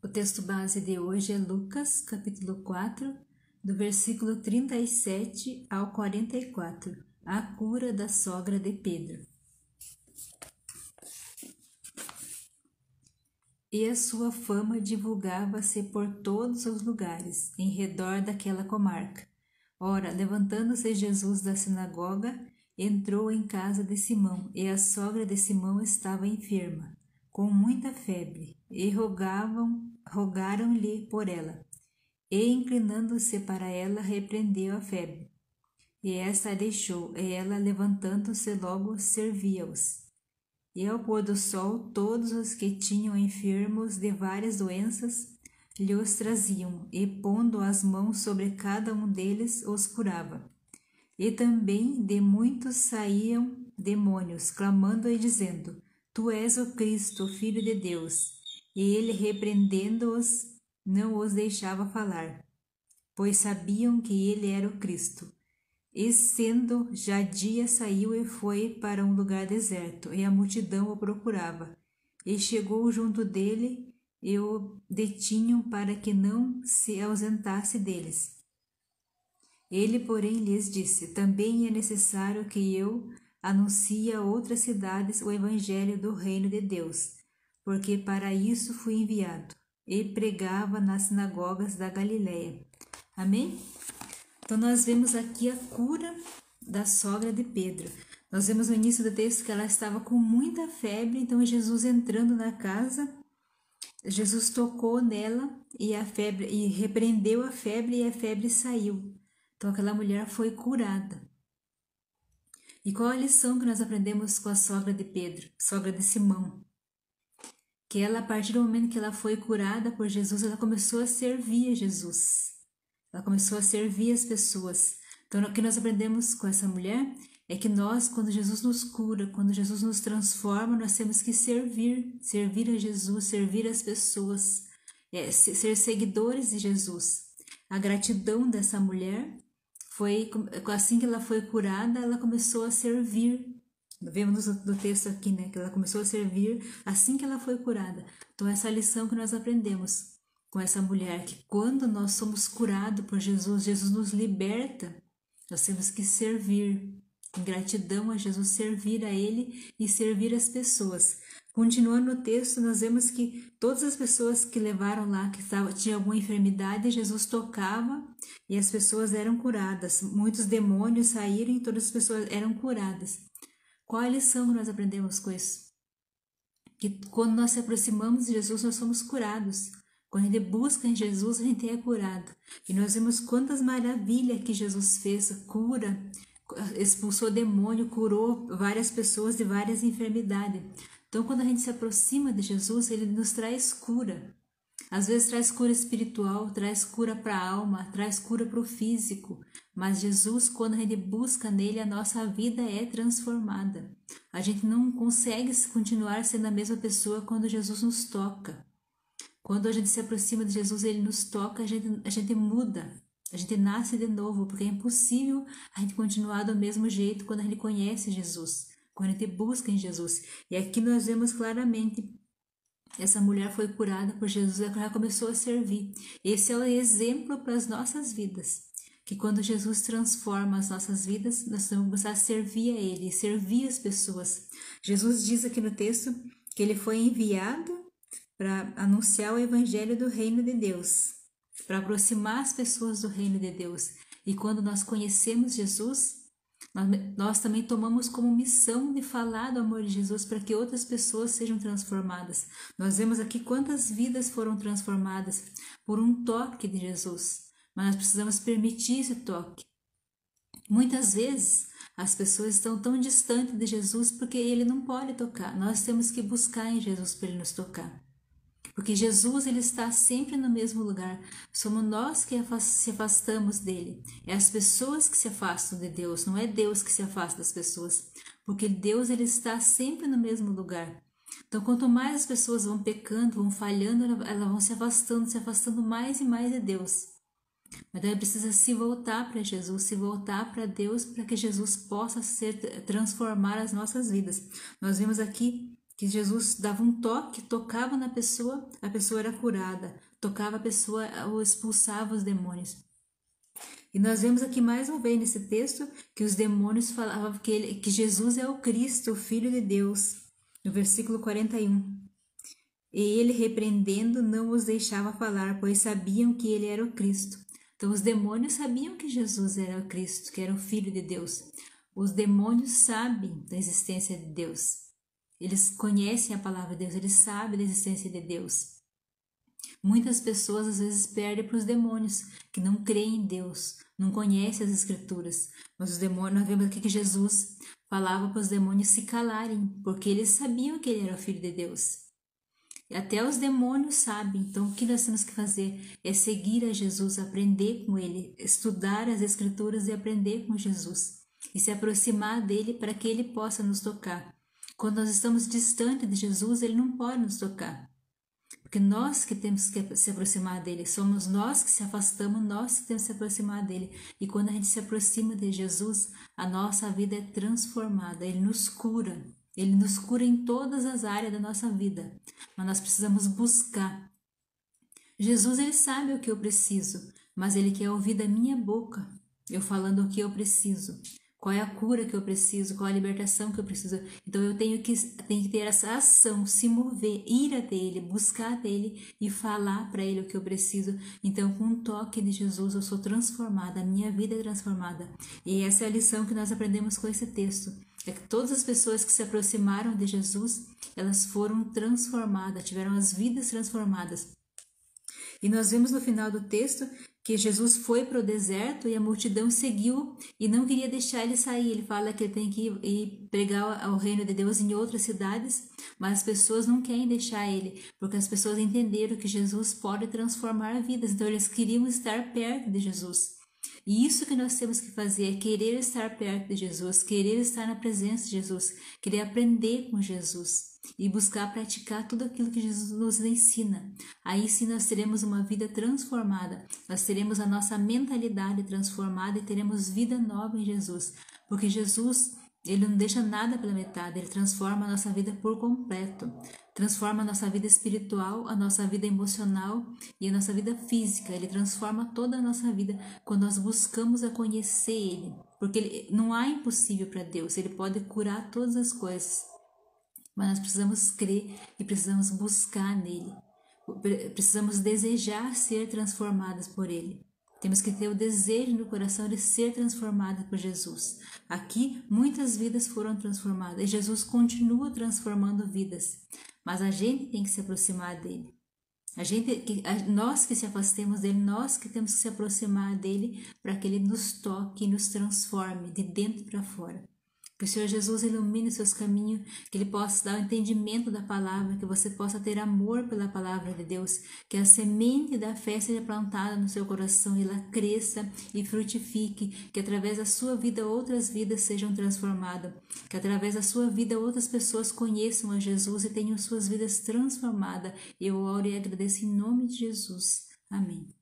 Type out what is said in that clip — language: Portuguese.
O texto base de hoje é Lucas, capítulo 4, do versículo 37 ao 44, a cura da sogra de Pedro. E a sua fama divulgava-se por todos os lugares, em redor daquela comarca. Ora, levantando-se Jesus da sinagoga, entrou em casa de Simão, e a sogra de Simão estava enferma, com muita febre, e rogaram-lhe por ela. E, inclinando-se para ela, repreendeu a febre. E esta a deixou, e ela, levantando-se logo, servia-os. E ao pôr do sol, todos os que tinham enfermos de várias doenças lhe os traziam, e pondo as mãos sobre cada um deles, os curava. E também de muitos saíam demônios, clamando e dizendo: Tu és o Cristo, Filho de Deus. E ele, repreendendo-os, não os deixava falar, pois sabiam que ele era o Cristo. E sendo já dia, saiu e foi para um lugar deserto, e a multidão o procurava. E chegou junto dele, e o detinham para que não se ausentasse deles. Ele, porém, lhes disse: Também é necessário que eu anuncie a outras cidades o evangelho do reino de Deus, porque para isso fui enviado. E pregava nas sinagogas da Galiléia. Amém? Então, nós vemos aqui a cura da sogra de Pedro. Nós vemos no início do texto que ela estava com muita febre, então Jesus entrando na casa, Jesus tocou nela e repreendeu a febre, e a febre saiu. Então, aquela mulher foi curada. E qual a lição que nós aprendemos com a sogra de Pedro, sogra de Simão? Que ela, a partir do momento que ela foi curada por Jesus, ela começou a servir a Jesus. Ela começou a servir as pessoas. Então, o que nós aprendemos com essa mulher é que nós, quando Jesus nos cura, quando Jesus nos transforma, nós temos que servir a Jesus, servir as pessoas, ser seguidores de Jesus. A gratidão dessa mulher foi, assim que ela foi curada, ela começou a servir. Vemos no texto aqui, né, que ela começou a servir assim que ela foi curada. Então, essa é a lição que nós aprendemos com essa mulher, que quando nós somos curados por Jesus, Jesus nos liberta, nós temos que servir, em gratidão a Jesus, servir a Ele e servir as pessoas. Continuando no texto, nós vemos que todas as pessoas que levaram lá, que tinham alguma enfermidade, Jesus tocava e as pessoas eram curadas. Muitos demônios saíram e todas as pessoas eram curadas. Qual a lição que nós aprendemos com isso? Que quando nós se aproximamos de Jesus, nós somos curados. Quando a gente busca em Jesus, a gente é curado. E nós vemos quantas maravilhas que Jesus fez, cura, expulsou demônio, curou várias pessoas de várias enfermidades. Então, quando a gente se aproxima de Jesus, Ele nos traz cura. Às vezes traz cura espiritual, traz cura para a alma, traz cura para o físico. Mas Jesus, quando a gente busca nele, a nossa vida é transformada. A gente não consegue continuar sendo a mesma pessoa quando Jesus nos toca. Quando a gente se aproxima de Jesus, Ele nos toca, a gente muda, a gente nasce de novo, porque é impossível a gente continuar do mesmo jeito quando a gente conhece Jesus, quando a gente busca em Jesus. E aqui nós vemos claramente, essa mulher foi curada por Jesus, ela começou a servir. Esse é o exemplo para as nossas vidas, que quando Jesus transforma as nossas vidas, nós vamos começar a servir a Ele, servir as pessoas. Jesus diz aqui no texto que Ele foi enviado para anunciar o evangelho do reino de Deus, para aproximar as pessoas do reino de Deus. E quando nós conhecemos Jesus, nós também tomamos como missão de falar do amor de Jesus para que outras pessoas sejam transformadas. Nós vemos aqui quantas vidas foram transformadas por um toque de Jesus, mas nós precisamos permitir esse toque. Muitas vezes as pessoas estão tão distantes de Jesus porque Ele não pode tocar. Nós temos que buscar em Jesus para Ele nos tocar. Porque Jesus, Ele está sempre no mesmo lugar. Somos nós que se afastamos dele. É as pessoas que se afastam de Deus, não é Deus que se afasta das pessoas. Porque Deus, Ele está sempre no mesmo lugar. Então, quanto mais as pessoas vão pecando, vão falhando, elas vão se afastando mais e mais de Deus. Mas daí precisa se voltar para Jesus, se voltar para Deus, para que Jesus possa transformar as nossas vidas. Nós vemos aqui que Jesus dava um toque, tocava na pessoa, a pessoa era curada, tocava a pessoa ou expulsava os demônios. E nós vemos aqui mais uma vez nesse texto que os demônios falavam que Jesus é o Cristo, o Filho de Deus, no versículo 41. E ele, repreendendo, não os deixava falar, pois sabiam que ele era o Cristo. Então os demônios sabiam que Jesus era o Cristo, que era o Filho de Deus. Os demônios sabem da existência de Deus. Eles conhecem a palavra de Deus, eles sabem da existência de Deus. Muitas pessoas às vezes perdem para os demônios, que não creem em Deus, não conhecem as Escrituras. Mas os demônios, nós vemos aqui que Jesus falava para os demônios se calarem, porque eles sabiam que ele era o Filho de Deus. E até os demônios sabem. Então o que nós temos que fazer é seguir a Jesus, aprender com ele, estudar as Escrituras e aprender com Jesus. E se aproximar dele para que ele possa nos tocar. Quando nós estamos distante de Jesus, ele não pode nos tocar. Porque nós que temos que se aproximar dele, somos nós que se afastamos, nós que temos que se aproximar dele. E quando a gente se aproxima de Jesus, a nossa vida é transformada, ele nos cura. Ele nos cura em todas as áreas da nossa vida, mas nós precisamos buscar. Jesus, ele sabe o que eu preciso, mas ele quer ouvir da minha boca, eu falando o que eu preciso. Qual é a cura que eu preciso, qual é a libertação que eu preciso. Então eu tenho que ter essa ação, se mover, ir até ele, buscar até ele e falar para ele o que eu preciso. Então com um toque de Jesus eu sou transformada, a minha vida é transformada. E essa é a lição que nós aprendemos com esse texto. É que todas as pessoas que se aproximaram de Jesus, elas foram transformadas, tiveram as vidas transformadas. E nós vemos no final do texto que Jesus foi para o deserto e a multidão seguiu e não queria deixar ele sair. Ele fala que ele tem que ir pregar o reino de Deus em outras cidades, mas as pessoas não querem deixar ele, porque as pessoas entenderam que Jesus pode transformar vidas, então eles queriam estar perto de Jesus. E isso que nós temos que fazer é querer estar perto de Jesus, querer estar na presença de Jesus, querer aprender com Jesus e buscar praticar tudo aquilo que Jesus nos ensina. Aí sim nós teremos uma vida transformada, nós teremos a nossa mentalidade transformada e teremos vida nova em Jesus, porque Jesus, ele não deixa nada pela metade, ele transforma a nossa vida por completo. Transforma a nossa vida espiritual, a nossa vida emocional e a nossa vida física. Ele transforma toda a nossa vida quando nós buscamos a conhecer Ele. Porque não há impossível para Deus, Ele pode curar todas as coisas. Mas nós precisamos crer e precisamos buscar nele. Precisamos desejar ser transformadas por Ele. Temos que ter o desejo no coração de ser transformada por Jesus. Aqui, muitas vidas foram transformadas e Jesus continua transformando vidas. Mas a gente tem que se aproximar dele. Nós que se afastemos dele, nós que temos que se aproximar dele para que ele nos toque e nos transforme de dentro para fora. Que o Senhor Jesus ilumine os seus caminhos, que Ele possa dar o entendimento da palavra, que você possa ter amor pela palavra de Deus, que a semente da fé seja plantada no seu coração e ela cresça e frutifique, que através da sua vida outras vidas sejam transformadas, que através da sua vida outras pessoas conheçam a Jesus e tenham suas vidas transformadas. Eu oro e agradeço em nome de Jesus. Amém.